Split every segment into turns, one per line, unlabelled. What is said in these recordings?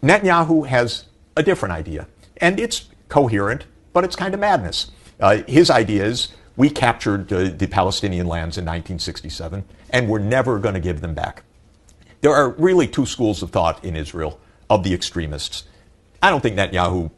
Netanyahu has a different idea, and it's coherent, but it's kind of madness. His idea is, we captured the Palestinian lands in 1967, and we're never going to give them back. There are really two schools of thought in Israel of the extremists. I don't think Netanyahu,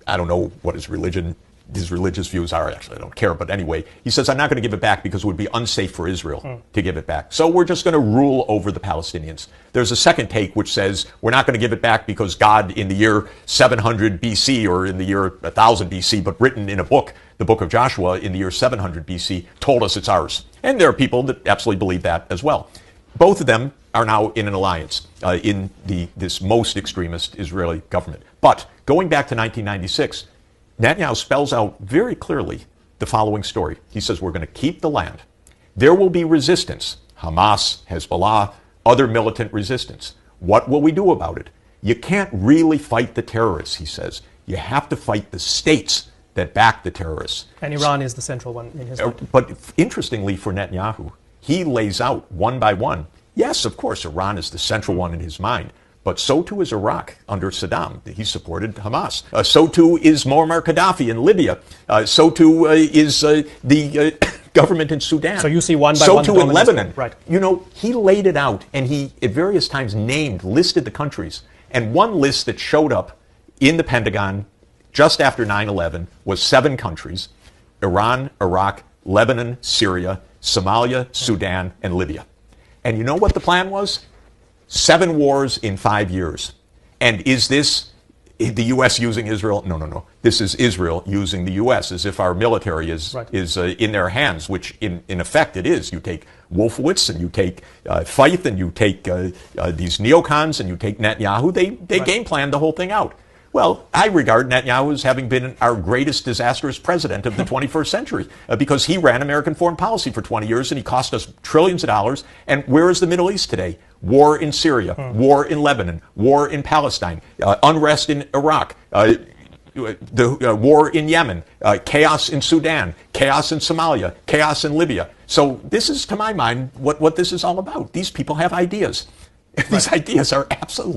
I don't know what his religious views are. Actually, I don't care. But anyway, he says, I'm not going to give it back because it would be unsafe for Israel to give it back. So we're just going to rule over the Palestinians. There's a second take which says we're not going to give it back because God in the year 700 BC or in the year 1000 BC, but written in a book, the book of Joshua in the year 700 BC, told us it's ours. And there are people that absolutely believe that as well. Both of them are now in an alliance in this most extremist Israeli government. But going back to 1996, Netanyahu spells out very clearly the following story. He says, we're going to keep the land. There will be resistance. Hamas, Hezbollah, other militant resistance. What will we do about it? You can't really fight the terrorists, he says. You have to fight the states that back the terrorists.
And Iran is the central one in his mind.
But interestingly for Netanyahu, he lays out one by one. Yes, of course, Iran is the central one in his mind. But so too is Iraq under Saddam. He supported Hamas. So too is Muammar Gaddafi in Libya. So too is the government in Sudan.
So you see one by
So
one.
too in Lebanon.
Right.
You know, he laid it out, and he at various times listed the countries. And one list that showed up in the Pentagon just after 9/11 was 7 countries: Iran, Iraq, Lebanon, Syria, Somalia, Sudan, and Libya. And you know what the plan was? 7 wars in 5 years. And is this the U.S. using Israel? No, no, no. This is Israel using the U.S. as if our military is in their hands, which in effect it is. You take Wolfowitz and you take Feith and you take these neocons and you take Netanyahu. They game planned the whole thing out. Well, I regard Netanyahu as having been our greatest disastrous president of the 21st century because he ran American foreign policy for 20 years and he cost us trillions of dollars. And where is the Middle East today? War in Syria, war in Lebanon, war in Palestine, unrest in Iraq, the war in Yemen, chaos in Sudan, chaos in Somalia, chaos in Libya. So this is, to my mind, what this is all about. These people have ideas. These ideas are absolutely